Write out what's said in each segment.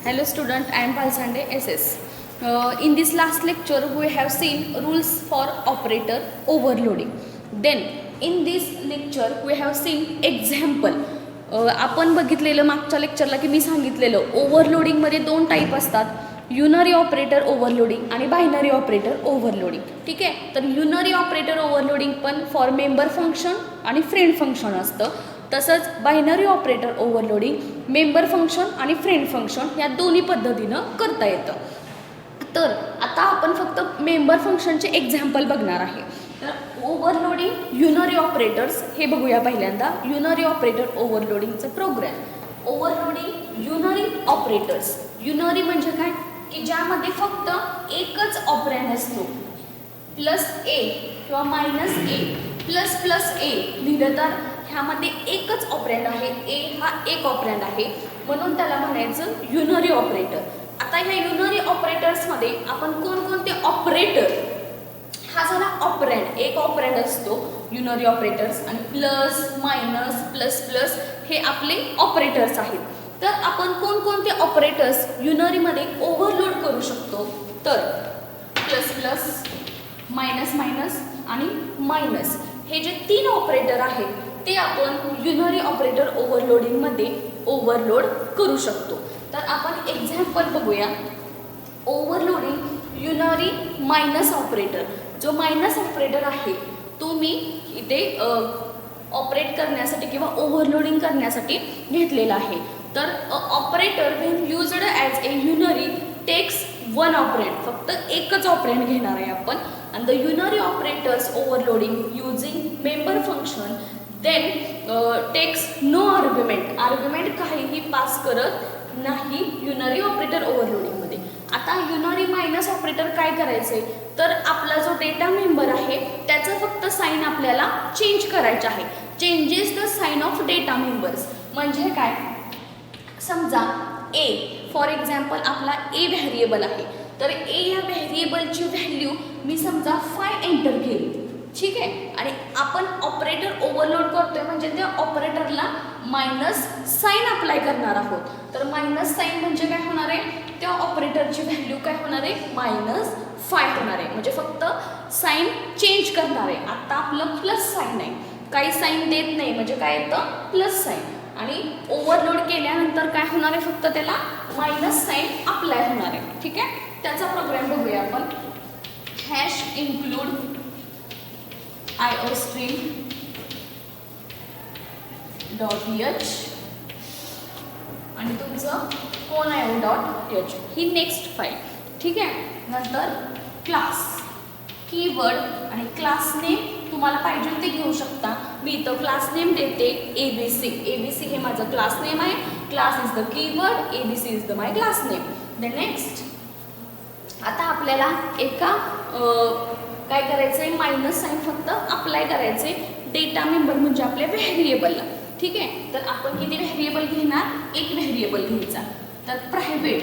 Hello student, I am Palsande SS. In this last lecture we have seen rules for operator overloading. Then in this lecture we have seen example. आपण बघितलेलं मागच्या लेक्चरला की मी सांगितलेलं ओव्हरलोडिंगमध्ये दोन type असतात, unary operator overloading आणि binary operator overloading. ठीक आहे, तर युनरी ऑपरेटर ओव्हरलोडिंग पण फॉर मेंबर फंक्शन आणि फ्रेंड फंक्शन असतं. तसंच binary operator overloading member function आणि फ्रेंड फंक्शन या दोन्ही पद्धतीनं करता येतं. तर आता आपण फक्त मेंबर फंक्शनचे एक्झाम्पल बघणार आहे. तर ओव्हरलोडिंग युनरी ऑपरेटर्स हे बघूया पहिल्यांदा. युनरी ऑपरेटर ओव्हरलोडिंगचं program. Overloading unary operators. Unary म्हणजे काय की ज्यामध्ये फक्त एकच ऑपरेंड असतो. प्लस ए किंवा मायनस ए प्लस प्लस ए लिहिलं तर ह्यामध्ये एकच ऑपरेंड आहे. ए हा एक ऑपरेंड आहे म्हणून त्याला म्हणायचं युनरी ऑपरेटर. आता ह्या युनरी ऑपरेटर्समध्ये आपण कोणकोणते ऑपरेटर, हा झाला ऑपरेंड, एक ऑपरेंड असतो युनरी ऑपरेटर्स, आणि प्लस मायनस प्लस प्लस हे आपले ऑपरेटर्स आहेत. तर आपण कोणकोणते ऑपरेटर्स युनरीमध्ये ओव्हरलोड करू शकतो, तर प्लस प्लस, मायनस मायनस आणि मायनस हे जे तीन ऑपरेटर आहेत ते आपण युनरी ऑपरेटर ओव्हरलोडिंगमध्ये ओव्हरलोड करू शकतो. तर आपण एक्झाम्पल बघूया. Overloading unary minus operator. जो मायनस ऑपरेटर आहे तो मी इथे ऑपरेट करण्यासाठी किंवा ओव्हरलोडिंग करण्यासाठी घेतलेला आहे. तर operator when used as a unary takes one operand. फक्त एकच ऑपरेंड घेणार आहे आपण. आणि the unary operators overloading using member function then takes no argument. Argument काहीही पास करत नाही युनरी ऑपरेटर ओव्हरलोडिंगमध्ये. आता युनरी मायनस ऑपरेटर काय करायचे, तर आपला जो डेटा मेंबर आहे त्याचं फक्त साईन आपल्याला चेंज करायचं आहे. Changes the sign of data members म्हणजे काय, समजा ए फॉर एक्झाम्पल आपला ए व्हेरिएबल आहे, तर ए या व्हेरिएबलची व्हॅल्यू मी समजा 5 एंटर केली. ठीक आहे, आणि आपण ऑपरेटर ओव्हरलोड करतोय म्हणजे त्या ऑपरेटरला मायनस साईन अप्लाय करणार आहोत. तर मायनस साईन म्हणजे काय होणार आहे, त्या ऑपरेटरची व्हॅल्यू काय होणार आहे, -5 होणार आहे. म्हणजे फक्त साईन चेंज करणार आहे. आता आपलं प्लस साईन आहे, काही साईन देत नाही म्हणजे काय येतं, प्लस साईन. आणि ओव्हरलोड केल्यानंतर काय होणार आहे, फक्त त्याला मायनस साईन अप्लाय होणार आहे. ठीक आहे, त्याचा प्रोग्राम बघूया आपण. हॅश इन्क्लूड iostream .h आणि तुमचं conio.h ही नेक्स्ट फाईल. ठीक आहे, नंतर क्लास, कीवर्ड आणि क्लास नेम तुम्हाला पाहिजे ते घेऊ शकता. मी इथं क्लास नेम देते ABC. ABC हे माझं क्लास नेम आहे. Class is the keyword, ABC is the my class name. The next आता आपल्याला एका काय करायचं आहे, मायनस साईन फक्त अप्लाय करायचे डेटा मेंबर म्हणजे आपल्या व्हेरिएबलला. ठीक आहे, तर आपण किती व्हेरिएबल घेणार, एक व्हेरिएबल घ्यायचा. तर प्रायव्हेट,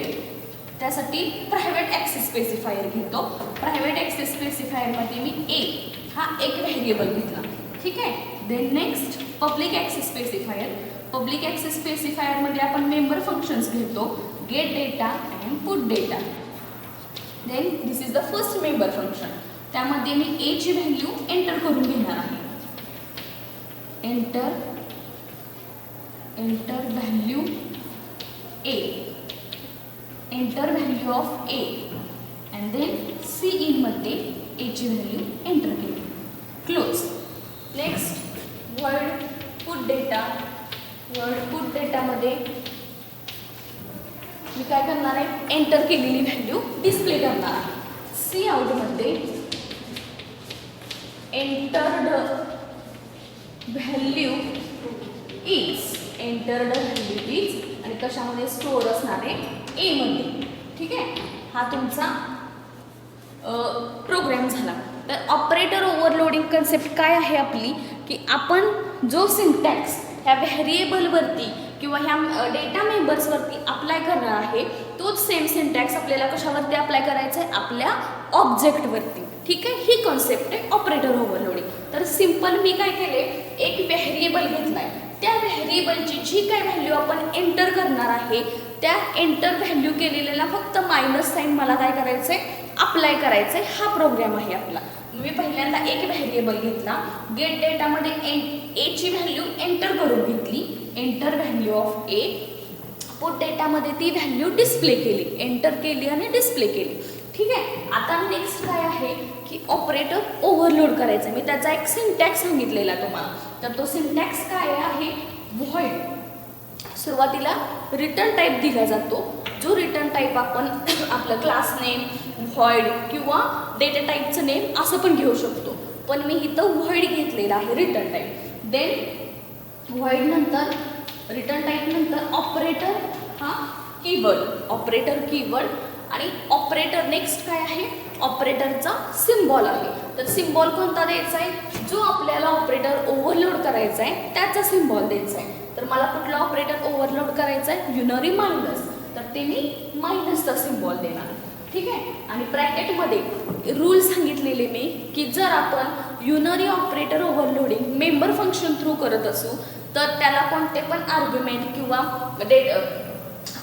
त्यासाठी प्रायव्हेट ॲक्सेस स्पेसिफायर घेतो. प्रायव्हेट ॲक्सेस स्पेसिफायरमध्ये मी ए हा एक व्हेरिएबल घेतला. ठीक आहे, then next public access specifier. Public access स्पेसिफायरमध्ये आपण मेंबर फंक्शन्स घेतो, get data and put data. Then this is the first member function. त्यामध्ये मी ए ची व्हॅल्यू एंटर करून घेणार आहे. Enter value A, enter value of A and then C in मध्ये ए ची व्हॅल्यू एंटर केली. Close. Next word put data. Word put डेटामध्ये मी काय करणार आहे, एंटर केलेली व्हॅल्यू डिस्प्ले करणार आहे. सी आउटमध्ये entered value is, entered value is आणि कशामध्ये स्टोअर असणार आहे, ए मध्ये. ठीक आहे, हा तुमचा प्रोग्राम झाला. तर ऑपरेटर ओव्हरलोडिंग कन्सेप्ट काय आहे आपली, की आपण जो सिंटॅक्स ह्या व्हेरिएबलवरती किंवा ह्या डेटा मेंबर्सवरती अप्लाय करणार आहे तोच सेम सिंटॅक्स आपल्याला कशावरती अप्लाय करायचा आहे, आपल्या ऑब्जेक्टवरती. ठीक आहे, ही कॉन्सेप्ट आहे ऑपरेटर ओव्हरलोडिंग. तर सिम्पल मी काय केले, एक व्हेरिएबल घेतलाय त्या व्हेरिएबलची जी काय व्हॅल्यू आपण एंटर करणार आहे त्या एंटर व्हॅल्यू केलेल्याला फक्त मायनस साईन मला काय करायचं आहे, अप्लाय करायचं आहे. हा प्रोग्राम आहे आपला. मी पहिल्यांदा एक व्हेरिएबल घेतला, गेट डेटामध्ये एची व्हॅल्यू एंटर करून घेतली, enter value of A. Put डेटामध्ये ती व्हॅल्यू डिस्प्ले केली, एंटर केली आणि डिस्प्ले केली. ठीक आहे. आता नेक्स्ट काय आहे की ऑपरेटर ओव्हरलोड करायचं. मी त्याचा एक सिंटॅक्स सांगितलेला तुम्हाला. तर तो सिंटॅक्स काय आहे, व्हॉइड. सुरुवातीला रिटर्न टाईप दिला जातो, जो रिटर्न टाईप आपण आपलं क्लास नेम, व्हॉइड किंवा डेटा टाईपचं नेम असं पण घेऊ शकतो. पण मी इथं व्हॉइड घेतलेला आहे रिटर्न टाईप. देन व्हॉइड नंतर रिटर्न टाईप नंतर ऑपरेटर हा कीवर्ड, ऑपरेटर कीवर्ड आणि ऑपरेटर नेक्स्ट काय आहे, ऑपरेटरचा सिम्बॉल आहे. तर सिम्बॉल कोणता द्यायचा आहे, जो आपल्याला ऑपरेटर ओव्हरलोड करायचा आहे त्याचा सिम्बॉल द्यायचा आहे. तर मला कुठला ऑपरेटर ओव्हरलोड करायचा आहे, युनरी मायनस, तर ते मी मायनसचा सिम्बॉल देणार. ठीक आहे. आणि ब्रॅकेटमध्ये रूल सांगितलेले मी की जर आपण unary operator overloading member function through करत असू तर त्याला कोणते पण आर्ग्युमेंट किंवा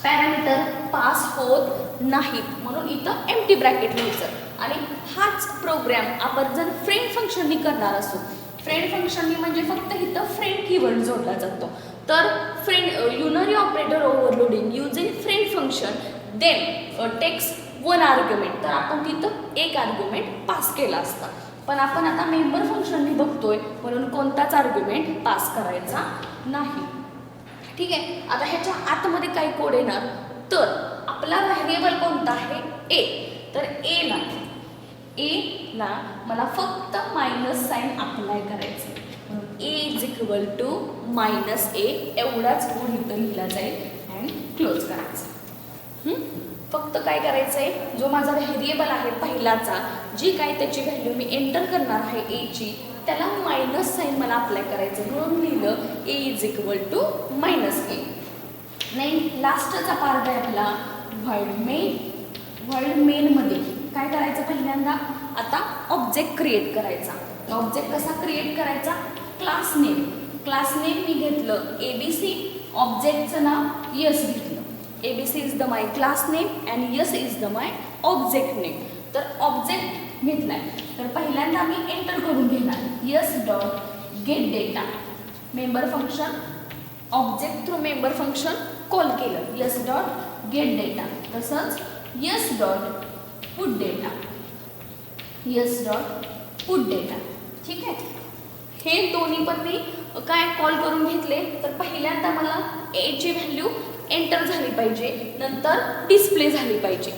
पॅरामीटर पास होत नाहीत, म्हणून इथं एम्प्टी ब्रॅकेट लिहायचं. आणि हाच प्रोग्राम आपण जर फ्रेंड फंक्शननी करणार असू, फ्रेंड फंक्शननी म्हणजे फक्त इथं फ्रेंड कीवर्ड जोडला जातो. तर friend unary operator overloading using friend function then takes one argument, तर आपण तिथं एक आर्ग्युमेंट पास केला असता. पण आपण आता मेंबर फंक्शननी बघतोय म्हणून कोणताच आर्ग्युमेंट पास करायचा नाही. ठीक आहे. आता ह्याच्या आतमध्ये काय कोड येणार, तर आपला व्हेरिएबल कोणता आहे, ए. तर एला मला फक्त मायनस साईन अप्लाय करायचं, म्हणून ए इज इक्वल टू मायनस ए एवढाच कोड इथं लिहिला जाईल अँड क्लोज करायचं. फक्त काय करायचं आहे, जो माझा व्हेरिएबल आहे पहिलाचा, जी काय त्याची व्हॅल्यू मी एंटर करणार आहे एची, त्याला मायनस साईन मला अप्लाय करायचं, म्हणून लिहिलं ए इज इक्वल टू मायनस ए. नाही लास्टचा पार्ट आहे आपला व्हॉइड मेन. व्हॉइड मेनमध्ये काय करायचं, पहिल्यांदा आता ऑब्जेक्ट क्रिएट करायचा. ऑब्जेक्ट कसा क्रिएट करायचा, क्लास नेम. क्लास नेम मी घेतलं ABC, ऑब्जेक्टचं नाव यस घेतलं. ABC is the my class name and yes is the my object name. तर ऑब्जेक्ट घेतलाय, तर पहिल्यांदा मी एंटर करून घेणार yes dot get data, member function, object through member function call केलं yes dot get data. तसंच yes dot put data, S dot put data. ठीक आहे. हे दोन्ही पण मी काय कॉल करून घेतले, तर पहिल्यांदा मला एची व्हॅल्यू एंटर झाली पाहिजे, नंतर डिस्प्ले झाली पाहिजे.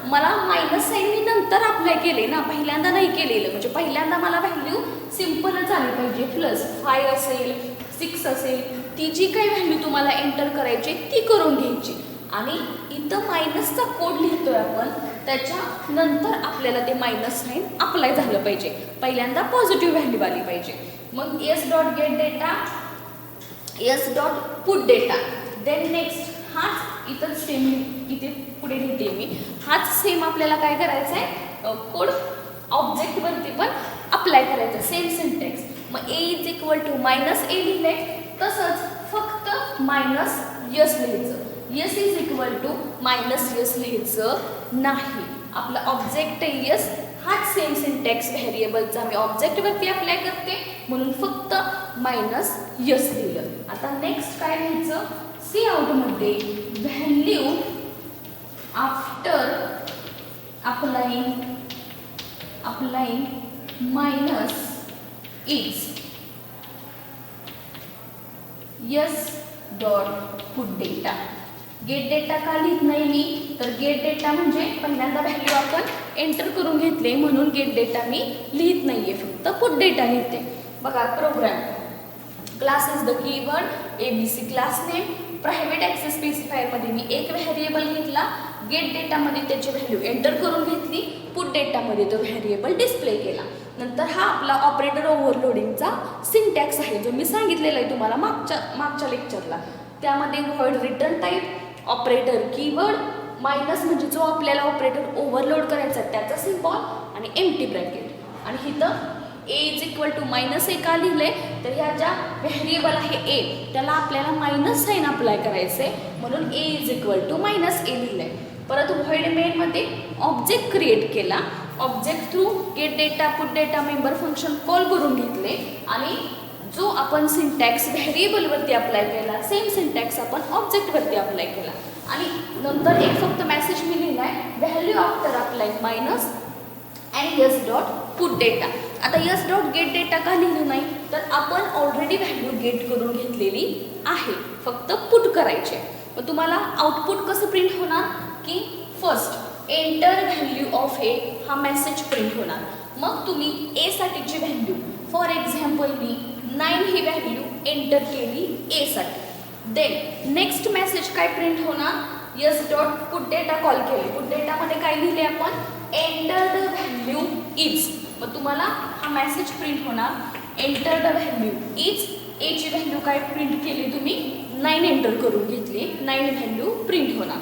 मला मायनस साईन मी नंतर अप्लाय केले ना, पहिल्यांदा नाही केलेलं. म्हणजे पहिल्यांदा मला व्हॅल्यू सिम्पलच आली पाहिजे, प्लस 5 असेल 6 असेल, ती जी काही व्हॅल्यू तुम्हाला एंटर करायची ती करून घ्यायची. आणि इथं मायनसचा कोड लिहितोय आपण, त्याच्यानंतर आपल्याला ते मायनस साईन अप्लाय झालं पाहिजे. पहिल्यांदा पॉझिटिव्ह व्हॅल्यू आली पाहिजे. मग S dot get data, S dot put data. Then next हाच इथं सेम इथे पुढे लिहिते मी, हाच सेम आपल्याला काय करायचं आहे, कोड ऑब्जेक्टवरती पण अप्लाय करायचं, सेम सिंटॅक्स. मग A is equal to minus A लिहिले, तसंच फक्त मायनस यस लिहायचं. S is equal to minus S लिहायचं नाही. आपला ऑब्जेक्ट यस, हाच सेम सिंटॅक्स व्हेरिएबलचा मी ऑब्जेक्टवरती अप्लाय करते, म्हणून फक्त मायनस यस लिहिलं. आता नेक्स्ट काय लिहायचं, सी आउटमध्ये value after applying minus is S dot put data. Get data का लिहित नाही मी, तर गेट डेटा म्हणजे पहिल्यांदा व्हॅल्यू आपण एंटर करून घेतले, म्हणून गेट डेटा मी लिहित नाही आहे, फक्त पुट डेटा लिहिते. बघा program, class is the keyword, ABC class name, private access स्पेसिफायरमध्ये मी एक व्हेरिएबल घेतला, गेट डेटामध्ये त्याची व्हॅल्यू एंटर करून घेतली, पुट डेटामध्ये तो व्हेरिएबल डिस्प्ले केला. नंतर हा आपला ऑपरेटर ओव्हरलोडिंगचा सिंटॅक्स आहे, जो मी सांगितलेला आहे तुम्हाला मागच्या लेक्चरला. त्यामध्ये void return type, operator keyword, minus म्हणजे जो आपल्याला ऑपरेटर ओव्हरलोड करायचा त्याचा सिम्बॉल, आणि एम्प्टी ब्रॅकेट. आणि इथं ए इज इक्वल टू मायनस ए का लिहिले तर ह्या ज्या व्हेरिएबल आहे ए त्याला आपल्याला मायनस साईन अप्लाय करायचं आहे म्हणून ए इज इक्वल टू मायनस ए लिहिलं आहे. परत व्हॉइड मेनमध्ये ऑब्जेक्ट क्रिएट केला. Object through gate data put data member function call करून घेतले आणि जो आपण सिंटॅक्स व्हेरिएबलवरती अप्लाय केला सेम सिंटॅक्स आपण ऑब्जेक्टवरती अप्लाय केला आणि नंतर एक फक्त मेसेज मी लिहिला आहे value after apply minus and yes dot put data. आता यस डॉट गेट डेटा का लिहिलं नाही तर आपण ऑलरेडी व्हॅल्यू गेट करून घेतलेली आहे फक्त पुट करायचे. मग तुम्हाला आउटपुट कसं प्रिंट होणार की फर्स्ट एंटर व्हॅल्यू ऑफ ए हा मेसेज प्रिंट होणार. मग तुम्ही ए साठीची value for example me 9 he value enter केली ए साठी. देन नेक्स्ट मेसेज काय प्रिंट होणार yes dot put data call केले. पुट डेटामध्ये काय लिहिले आपण एंटर द व्हॅल्यू इज. मग तुम्हाला हा मेसेज प्रिंट होणार एंटर द व्हॅल्यू इज. एची व्हॅल्यू काय प्रिंट केली तुम्ही 9 एंटर करून घेतली 9 व्हॅल्यू प्रिंट होणार.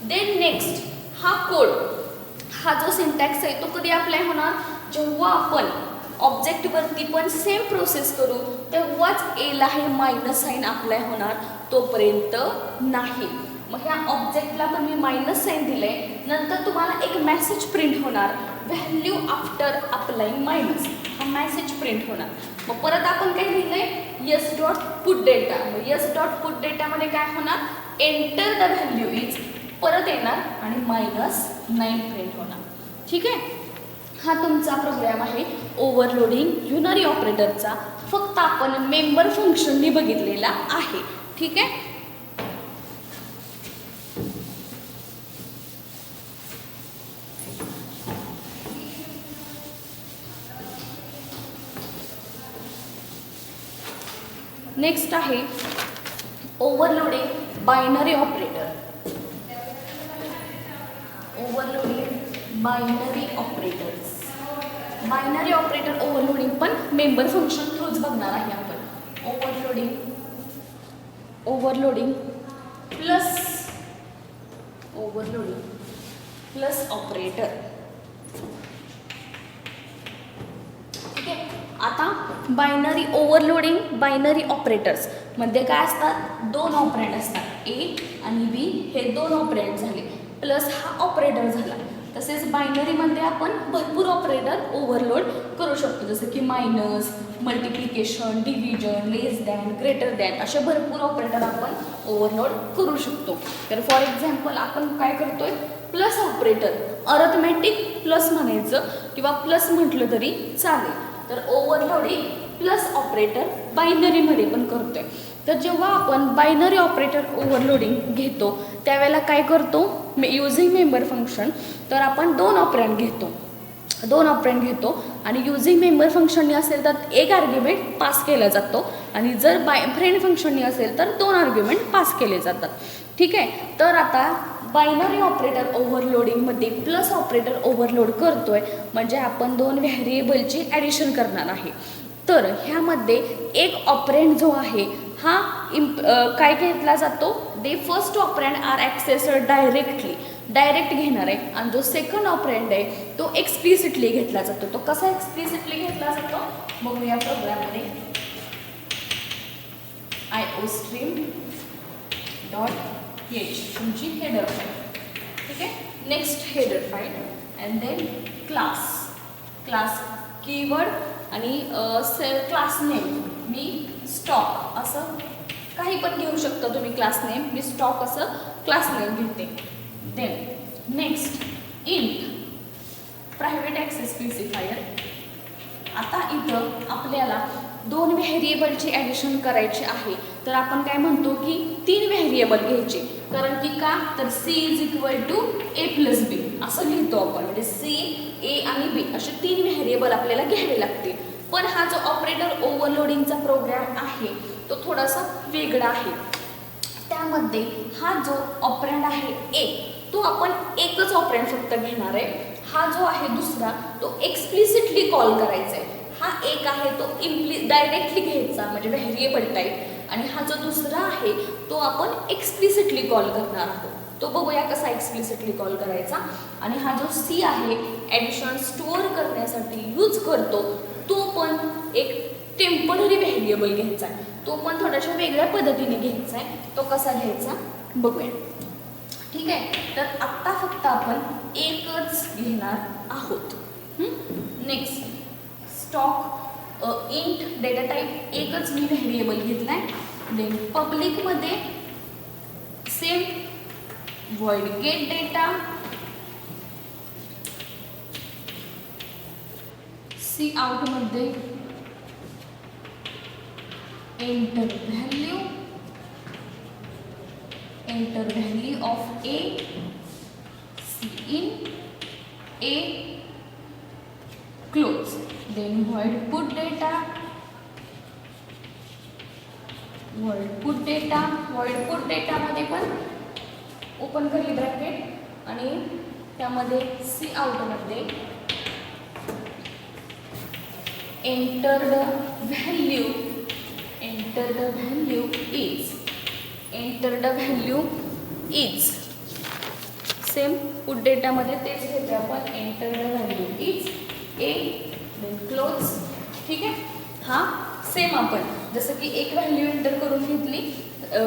देन नेक्स्ट हा कोड हा जो सिंटॅक्स आहे तो कधी अप्लाय होणार जेव्हा आपण ऑब्जेक्टवरती पण सेम प्रोसेस करू तेव्हाच एला हे मायनस साईन अप्लाय होणार तोपर्यंत नाही. मग ह्या ऑब्जेक्टला पण मी मायनस साईन दिले नंतर तुम्हाला एक मेसेज प्रिंट होणार व्हॅल्यू आफ्टर अप्लाइंग मायनस हा मेसेज प्रिंट होणार. मग परत आपण काय लिहिलंय यस डॉट पुट डेटा. मग यस डॉट पुट डेटामध्ये काय होणार एंटर द व्हॅल्यू इज परत येणार आणि -9 प्रिंट होणार. ठीक आहे. हा तुमचा प्रोग्राम आहे ओव्हरलोडिंग युनरी ऑपरेटरचा. फक्त आपण मेंबर फंक्शननी बघितलेला आहे. ठीक आहे. नेक्स्ट आहे overloading binary operator. Overloading binary operators. Binary operator overloading पण मेंबर फंक्शन थ्रूच बघणार आहे आपण. Overloading plus operator. ठीक आहे. आता बायनरी ओव्हरलोडिंग बायनरी ऑपरेटर्स मध्ये काय असतात दोन ऑपरेंड असतात ए आणि बी हे दोन ऑपरेंड झाले प्लस हा ऑपरेटर झाला. तसेच बायनरीमध्ये आपण भरपूर ऑपरेटर ओव्हरलोड करू शकतो जसं की मायनस मल्टिप्लिकेशन डिव्हिजन लेस दॅन ग्रेटर दॅन असे भरपूर ऑपरेटर आपण ओव्हरलोड करू शकतो. तर फॉर एक्झाम्पल आपण काय करतोय प्लस ऑपरेटर अर्थमॅटिक प्लस म्हणायचं किंवा प्लस म्हटलं तरी चालेल. तर ओव्हरलोडिंग प्लस ऑपरेटर बायनरीमध्ये पण करतोय. तर जेव्हा आपण बायनरी ऑपरेटर ओव्हरलोडिंग घेतो त्यावेळेला काय करतो युझिंग मेंबर फंक्शन तर आपण दोन ऑपरेंड घेतो आणि युझिंग मेंबर फंक्शननी असेल तर एक आर्ग्युमेंट पास केला जातो आणि जर फ्रेंड फंक्शननी असेल तर दोन आर्ग्युमेंट पास केले जातात. ठीक आहे. तर आता बायनरी ऑपरेटर ओव्हरलोडिंगमध्ये प्लस ऑपरेटर ओव्हरलोड करतोय म्हणजे आपण दोन व्हेरिएबलची ॲडिशन करणार आहे. तर ह्यामध्ये एक ऑपरेंड जो आहे हा काय घेतला जातो दे फर्स्ट ऑपरेंड आर ॲक्सेसर डायरेक्ट घेणार आहे आणि जो सेकंड ऑपरेंड आहे तो एक्सप्लिसिटली घेतला जातो. तो कसा एक्सप्लिसिटली घेतला जातो मग या प्रोग्राममध्ये iostream डॉट एच तुमची हेडर फाईल. ठीक आहे. Next header file and then class keyword आणि क्लास नेम मी स्टॉक असं काही पण घेऊ शकता तुम्ही. क्लास नेम मी स्टॉक असं क्लास नेम घेते. Then next int private access specifier. आता इथं आपल्याला दोन व्हेरिएबलची ॲडिशन करायची आहे तर आपण काय म्हणतो की 3 व्हेरिएबल घ्यायचे कारण की का तर C is equal to A plus B असं लिहितो आपण म्हणजे सी ए आणि बी असे 3 व्हेरिएबल आपल्याला घ्यावे लागतील. पण हा जो ऑपरेटर ओव्हरलोडिंगचा प्रोग्राम आहे तो थोडासा वेगळा आहे. त्यामध्ये हा जो ऑपरेंड आहे ए तो आपण एकच ऑपरेंड फक्त घेणार आहे. हा जो आहे दुसरा तो एक्सप्लिसिटली कॉल करायचा आहे. हा एक आहे तो डायरेक्टली घ्यायचा म्हणजे व्हेरिएबल टाईप आणि हा जो दुसरा आहे तो आपण एक्सप्लिसिटली कॉल करणार आहोत. तो बघूया कसा एक्सप्लिसिटली कॉल करायचा. आणि हा जो सी आहे ॲडिशन स्टोअर करण्यासाठी यूज करतो तो पण एक टेम्पररी व्हेरिएबल घ्यायचा आहे, तो पण थोड्याशा वेगळ्या पद्धतीने घ्यायचा आहे. तो कसा घ्यायचा बघूया. ठीक आहे, तर आत्ता फक्त आपण एकच घेणार आहोत. Next stock int data type एकच मी व्हेरिएबल घेतला आहे. देन पब्लिकमध्ये same void get data, cout मध्ये enter value of a, in a close, then void put data मध्ये पण ओपन कर्ली ब्रॅकेट आणि त्यामध्ये cout मध्ये enter the value is same put data मध्ये तेच घेतो आपण. enter the value is a, then close. ठीक आहे, हा सेम आपण जसं की एक व्हॅल्यू एंटर करून घेतली,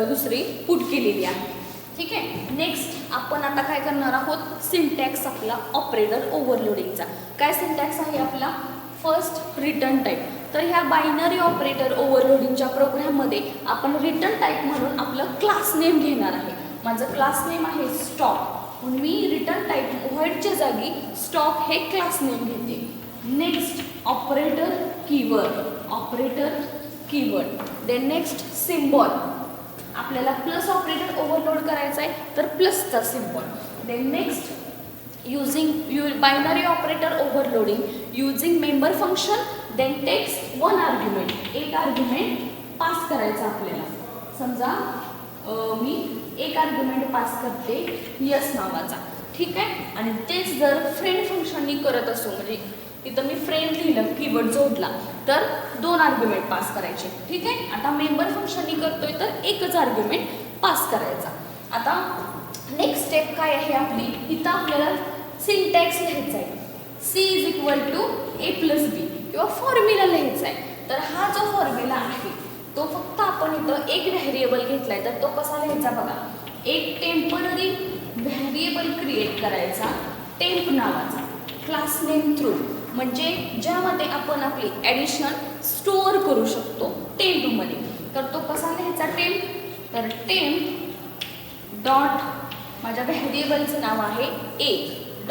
दुसरी पुट केलेली आहे. ठीक आहे, नेक्स्ट आपण आता काय करणार आहोत, सिंटॅक्स आपला ऑपरेटर ओव्हरलोडिंगचा. काय सिंटॅक्स आहे आपला, फर्स्ट रिटर्न टाईप. तर ह्या बायनरी ऑपरेटर ओव्हरलोडिंगच्या प्रोग्राममध्ये आपण रिटर्न टाईप म्हणून आपलं क्लास नेम घेणार आहे. माझं क्लास नेम आहे स्टॉक, म्हणून मी रिटर्न टाईप व्हॉइडच्या जागी स्टॉक हे क्लास नेम घेते. Next operator keyword, then next symbol. आपल्याला प्लस ऑपरेटर ओव्हरलोड करायचा आहे तर प्लसचा symbol. Then next binary operator overloading using member function, then takes one argument, एक आर्ग्युमेंट पास करायचा आपल्याला. समजा मी एक आर्ग्युमेंट पास करते यस नावाचा. ठीक आहे, आणि तेच जर फ्रेंड फंक्शननी करत असो, म्हणजे इथं मी फ्रेंड लिहिलं कीवर्ड जोडला तर दोन आर्ग्युमेंट पास करायचे. ठीक आहे, आता मेंबर फंक्शननी करतोय तर एकच आर्ग्युमेंट पास करायचा. आता नेक्स्ट स्टेप काय आहे आपली, इथं आपल्याला सिंटॅक्स लिहायचा आहे. C = a+b किंवा फॉर्म्युला लिहायचा आहे. तर हा जो फॉर्म्युला आहे तो फक्त आपण इथं एक व्हेरिएबल घेतलाय, तर तो कसा लिहायचा बघा. एक टेम्पररी व्हेरिएबल क्रिएट करायचा टेम्प नावाचा क्लास नेम थ्रू, म्हणजे ज्यामध्ये आपण आपली ॲडिशन स्टोअर करू शकतो टेम्पमध्ये. तर तो कसा लिहायचा टेम्प, तर टेम्प डॉट माझ्या व्हेरिएबलचं नाव आहे a =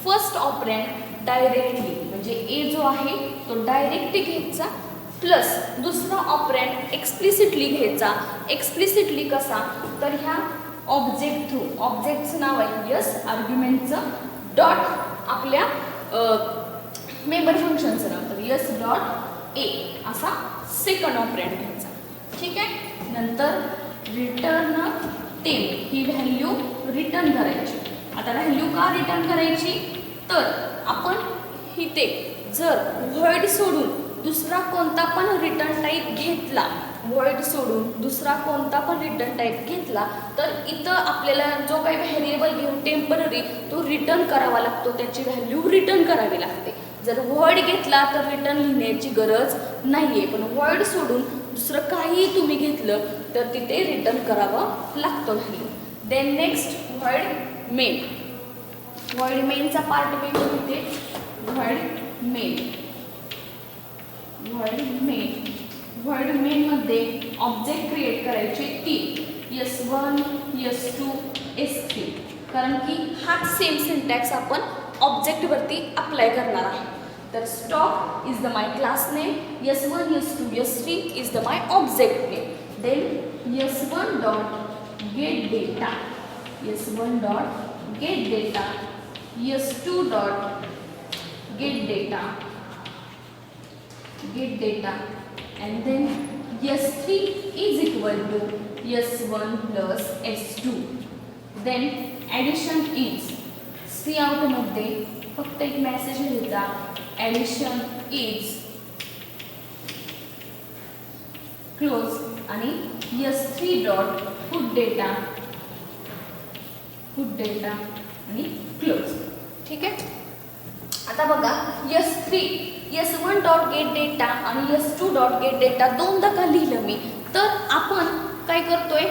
फर्स्ट ऑपरँड डायरेक्टली, म्हणजे ए जो आहे तो डायरेक्टली घ्यायचा, प्लस दुसरा ऑपरँड एक्सप्लिसिटली घ्यायचा. एक्सप्लिसिटली कसा, तर ह्या ऑब्जेक्ट थ्रू, ऑब्जेक्टचं नाव आहे यस, आर्ग्युमेंटचं डॉट आपल्या मेंबर फंक्शनचं नाव, तर यस डॉट ए असा सेकंड ऑपरँड घ्यायचा. ठीक आहे, नंतर रिटर्न टेम्प ही व्हॅल्यू रिटर्न करायची. आता व्हॅल्यू का रिटर्न करायची, तर आपण इथे जर व्हॉइड सोडून दुसरा कोणता पण रिटर्न टाईप घेतला, व्हॉइड सोडून दुसरा कोणता पण रिटर्न टाईप घेतला तर इथं आपल्याला जो काही व्हेरिएबल घेऊन टेम्पररी तो रिटर्न करावा लागतो, त्याची व्हॅल्यू रिटर्न करावी लागते. जर व्हॉइड घेतला तर रिटर्न लिहिण्याची गरज नाही आहे, पण व्हॉइड सोडून दुसरं काही तुम्ही घेतलं तर तिथे रिटर्न करावं लागतं व्हॅल्यू. देन नेक्स्ट व्हॉइड मेनचा पार्ट मी लिहिते. व्हॉइड मेनमध्ये ऑब्जेक्ट क्रिएट करायचे 3, S1 S2 S3, कारण की हाच सेम सिंटॅक्स आपण ऑब्जेक्टवरती अप्लाय करणार आहे. तर stock is the my class name, S1 S2 S3 is the my object name. Then S1 dot get data, S1 dot get data, S2 dot get data, and then S3 is equal to S1 plus S2. then addition is cout मध्ये फक्त एक message लिहायचा, addition is close आणि S3 dot put data आणि close. ठीक आहे. आता बघा S1 डॉट गेट डेटा आणि S2 डॉट गेट डेटा दोनदा का लिहिलं मी, तर आपण काय करतोय,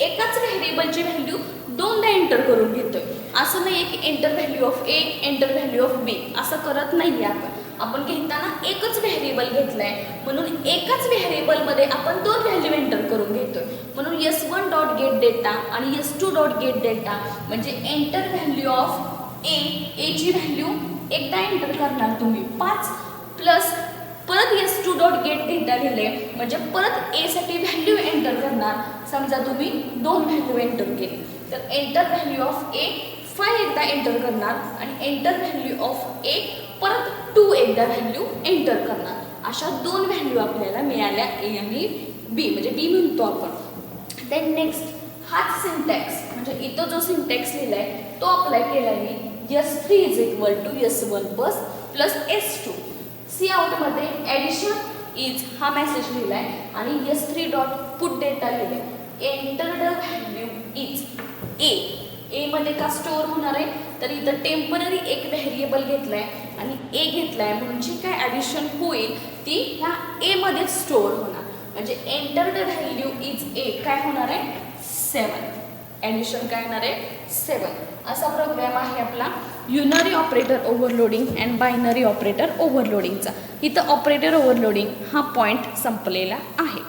एकाच व्हेरिएबलची व्हॅल्यू दोनदा एंटर करून घेतोय. असं नाही की enter value of A enter value of B असं करत नाही आहे. आपण घेताना एकच व्हेरिएबल घेतलाय म्हणून एकाच व्हेरिएबलमध्ये आपण दोन व्हॅल्यू एंटर करून घेतोय. म्हणून S1 डॉट गेट डेटा आणि S2 डॉट गेट डेटा म्हणजे एंटर व्हॅल्यू ऑफ ए ची व्हॅल्यू एकदा एंटर करणार तुम्ही 5 प्लस परत S2 डॉट गेट डेटा लिहिले म्हणजे परत ए साठी व्हॅल्यू एंटर करणार. समजा तुम्ही दोन व्हॅल्यू एंटर केली तर एंटर व्हॅल्यू ऑफ ए 5 एकदा एंटर करणार आणि एंटर व्हॅल्यू ऑफ ए परत 2 एकदा व्हॅल्यू एंटर करणार. अशा दोन व्हॅल्यू आपल्याला मिळाल्या ए आणि बी म्हणजे डी म्हणतो आपण. देन नेक्स्ट हाच सिंटॅक्स म्हणजे इथं जो सिंटॅक्स लिहिलाय तो अप्लाय केलाय मी. S3 is equal to S1 plus S2. C आउटमध्ये ॲडिशन इज हा मेसेज लिहिलाय आणि S3 डॉट पुट डेटा लिहिलाय. एंटर्ड व्हॅल्यू इज ए मध्ये का स्टोअर होणार आहे तर इथं टेम्पररी एक व्हेरिएबल घेतलाय आणि ए घेतलाय म्हणून जी काय ॲडिशन होईल ती ह्या ए मध्ये स्टोअर होणार. म्हणजे एंटर्ड व्हॅल्यू इज ए काय होणार आहे 7. ॲडिशन काय होणार आहे 7. असा प्रोग्राम आहे आपला unary operator overloading and binary operator ओव्हरलोडिंगचा. इथं ऑपरेटर ओव्हरलोडिंग हा पॉईंट संपलेला आहे.